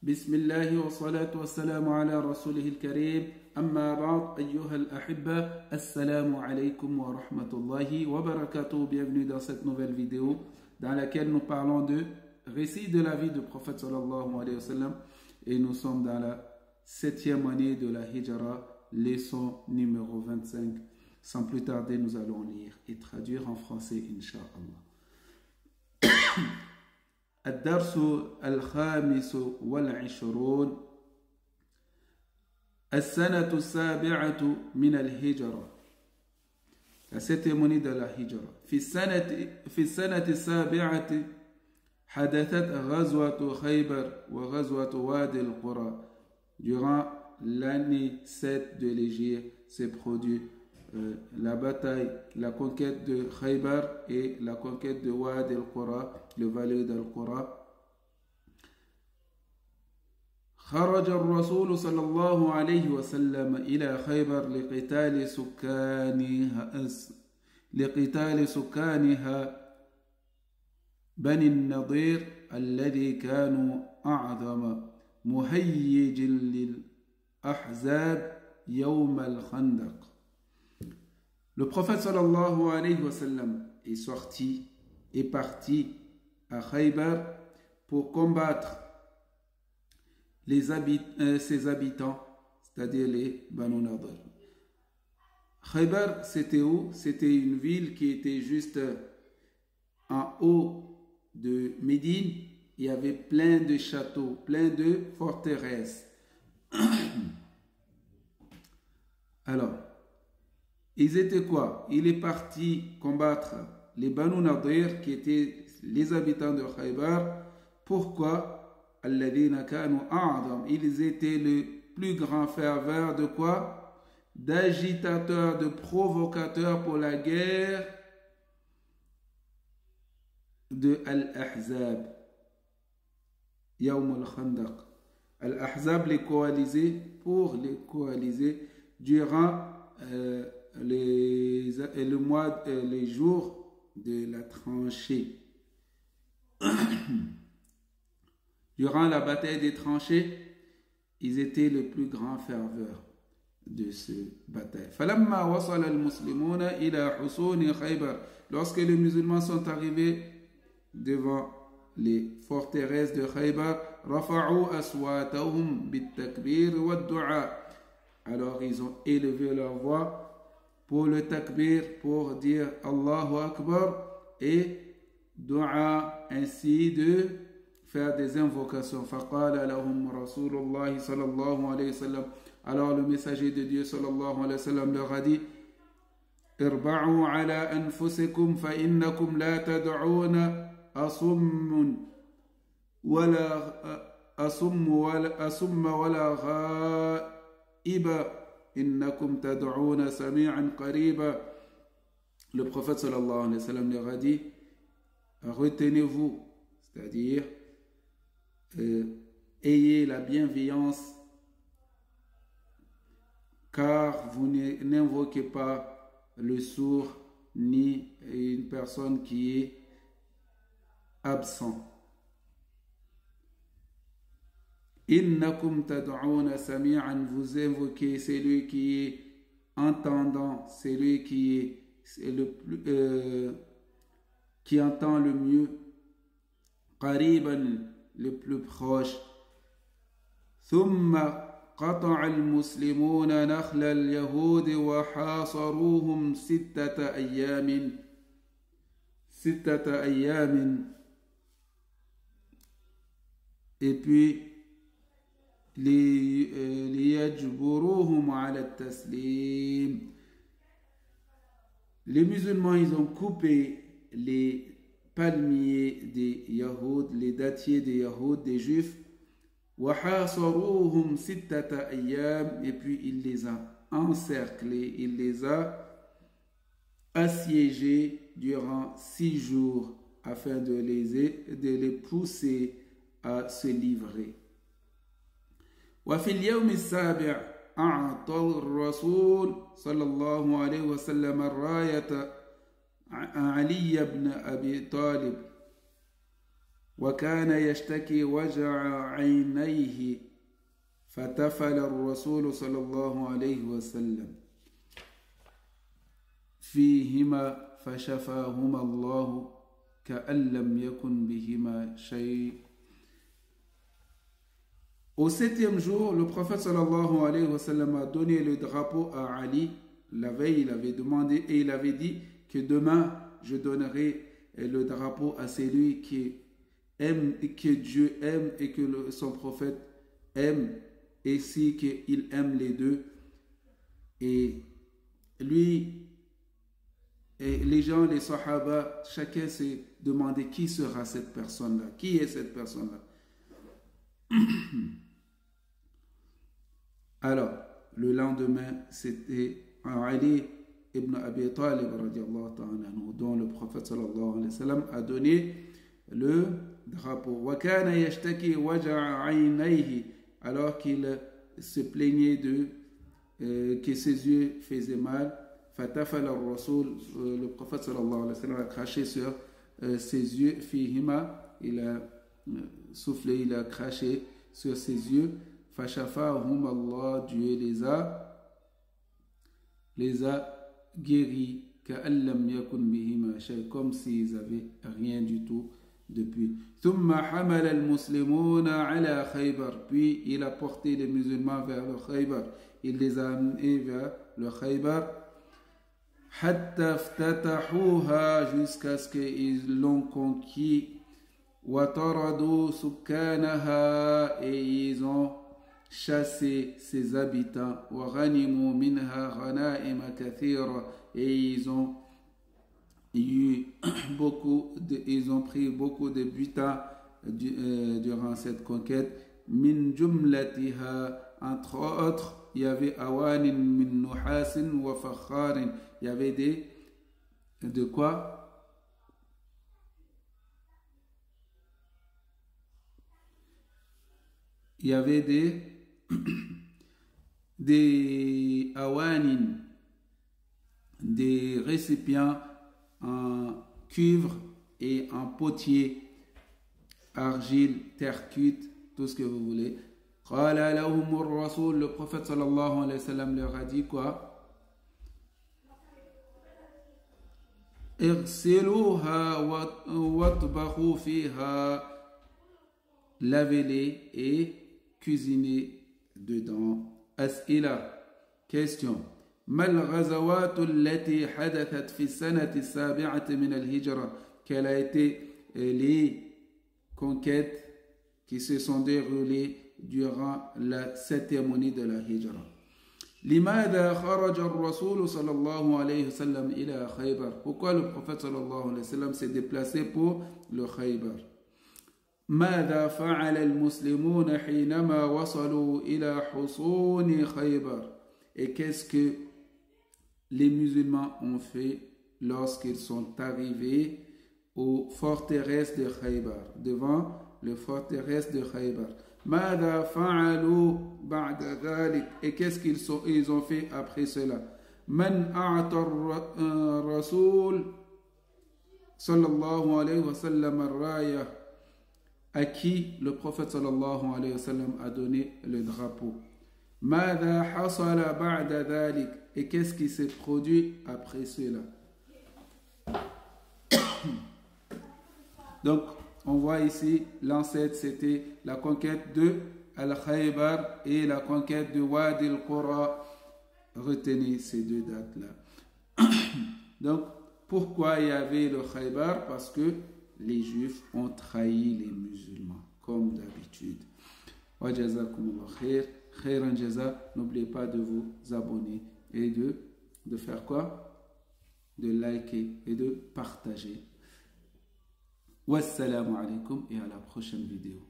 بسم الله والصلاة والسلام على رسوله الكريم أما بعد أيها الأحبة السلام عليكم ورحمة الله وبركاته. Bienvenue dans cette nouvelle vidéo dans laquelle nous parlons de récit de la vie du prophète sallallahu alayhi wa sallam et nous sommes dans la 7e année de la Hijra, leçon numéro 25. Sans plus tarder, nous allons lire et traduire en français, Inch'Allah. الدرس الخامس والعشرون السنة السابعة من الهجرة. La septième année de la Hijra. في السنة السابعة حدثت غزوة خيبر وغزوة وادي القرى. Durant l'année 7 de l'Hégire s'est produit la bataille, la conquête de Khaybar et la conquête de Wadi al-Qura, le vallée d'Al-Qura. خرج الرسول صلى الله عليه وسلم إلى خيبر لقتال سكانها بني النضير الذي كانوا أعظم مهيج للأحزاب يوم الخندق. Le prophète sallallahu alayhi wa sallam est parti à Khaybar pour combattre ses habitants, c'est-à-dire les Banu Nadir. Khaybar, c'était où? C'était une ville qui était juste en haut de Médine. Il y avait plein de châteaux, plein de forteresses. Alors, ils étaient quoi? Il est parti combattre les Banu Nadir qui étaient les habitants de Khaybar. Pourquoi? Alladhina kanu a'zam. Ils étaient le plus grand ferveur de quoi? D'agitateurs, de provocateurs pour la guerre de Al-Ahzab. Yawm al-Khandaq. Al-Ahzab, les coalisés, pour les coalisés durant les jours de la tranchée. Durant la bataille des tranchées, ils étaient le plus grand ferveur de cette bataille. فَلَمَّا وَصَلَ الْمُسْلِمُونَ إِلَى حُصُونِ خَيْبَرَ. Lorsque les musulmans sont arrivés devant les forteresses de Khaybar, رَفَعُوا أَصْوَاتَهُمْ بِالتَّكْبِيرِ وَالدُّعَاء. Alors ils ont élevé leur voix pour le takbir, pour dire Allahu Akbar et dua, ainsi de faire des invocations. فَقَالَ لَهُمْ رَسُولُ اللَّهِ صَلَى اللَّهُ عَلَيْهِ وسلم. Alors le messager de Dieu sallallahu alayhi wa sallam leur a dit اربعوا على أنفسكم فإنكم لا تدعون أصم ولا غائب إنكم تدعون سميعا قريبا. Le prophète sallallahu alayhi wa sallam leur a dit retenez-vous, c'est-à-dire ayez la bienveillance, car vous n'invoquez pas le sourd ni une personne qui est absent. Innakum tad'una sami'an, vous invoquez celui qui est entendant, celui qui est qui entend le mieux. Qariban, le plus proche. Thumma قطع المسلمون نخل اليهود وحاصروهم ستة أيام. Et puis ليجبروهم على التسليم. Les musulmans, ils ont coupé les palmiers des Yahoud, les dattiers des Yahoud, des Juifs. وحاصروهم ستة أيام. Et puis il les a encerclés, il les a assiégés durant 6 jours afin de les pousser à se livrer. وفي اليوم السابع أعطى الرسول صلى الله عليه وسلم الراية علي بن أبي طالب وكان يشتكي وجع عينيه فتفل الرسول صلى الله عليه وسلم فيهما فشفاهما الله كأن لم يكن بهما شيء. Au 7e jour, le prophète sallallahu alayhi wa sallam a donné le drapeau à Ali. La veille, il avait demandé et il avait dit que demain, je donnerai le drapeau à celui qui aime, que Dieu aime et que son prophète aime, et si qu'il aime les deux. Et lui, et les gens, les sahaba, chacun s'est demandé qui sera cette personne-là, qui est cette personne-là. Alors, le lendemain, c'était Ali ibn Abi Talib, dont le prophète sallallahu alayhi wa sallam a donné le drapeau. وَكَانَ يَشْتَكِي وَجَعَ عَيْنَيْهِ, alors qu'il se plaignait que ses yeux faisaient mal. فَتَفَلَ الرَّسُولُ, le prophète sallallahu alayhi wa sallam a craché sur ses yeux. فِيهِمَا, il a soufflé, il a craché sur ses yeux. فَشَفَاهُمَ اللَّهُ, Dieu les a guéris, كَأَن لَّمْ يَكُنْ بِهِمَا شَيْءٌ, comme s'ils n'avaient rien du tout depuis. ثُمَّ حَمَلَ الْمُسْلِمُونَ عَلَى خَيْبَرَ, puis il a porté les musulmans vers le Khaybar, il les a amenés vers le Khaybar. حَتَّى افْتَتَحُوهَا, jusqu'à ce qu'ils l'ont conquis. وَطَرَدُوا سُكَّانَهَا, et ils ont chassé ses habitants. وَغَنِمُوا مِنْهَا غَنَائِمَ كَثِيرًا, et ils ont pris beaucoup de butin durant cette conquête. مِنْ جُمْلَتِهَا, entre autres, il y avait أَوَانٍ مِنْ نُحَاسٍ وَفَخَّارٍ, il y avait de quoi? Il y avait des awanin, des récipients en cuivre et en potier, argile, terre cuite, tout ce que vous voulez. قال لهم الرسول, le prophète sallallahu alayhi wa sallam leur a dit quoi? اغسلوها واطبخوا فيها, lavez-les et cuisinez dedans. أسئلة, question. ما الغزوات التي حدثت في السنة السابعة من الهجرة, quelles a été les conquêtes qui se sont déroulées durant la 7e année de la hijra. لماذا خرج الرسول صلى الله عليه وسلم إلى خيبر, pourquoi le prophète صلى الله عليه وسلم s'est déplacé pour le Khaybar. ماذا فعل المسلمون حينما وصلوا إلى حصون خيبر, et qu'est-ce que les musulmans ont fait lorsqu'ils sont arrivés aux forteresses de Khaybar, devant les forteresses de Khaybar. ماذا فعلوا بعد ذلك, et qu'est-ce qu'ils ont fait après cela. من أعطى الرسول صلى الله عليه وسلم الراية, à qui le prophète sallallahu alayhi wa sallam a donné le drapeau. ماذا حصل بعد ذلك, et qu'est-ce qui s'est produit après cela. Donc on voit ici l'ancêtre, c'était la conquête de Al-Khaybar et la conquête de Wadi al-Qura. Retenez ces deux dates-là. Donc pourquoi il y avait le Khaybar? Parce que les Juifs ont trahi les musulmans, comme d'habitude. Wa jazakumullah khair, khairan jaza. N'oubliez pas de vous abonner et de faire quoi? De liker et de partager. Wassalamu alaikum, et à la prochaine vidéo.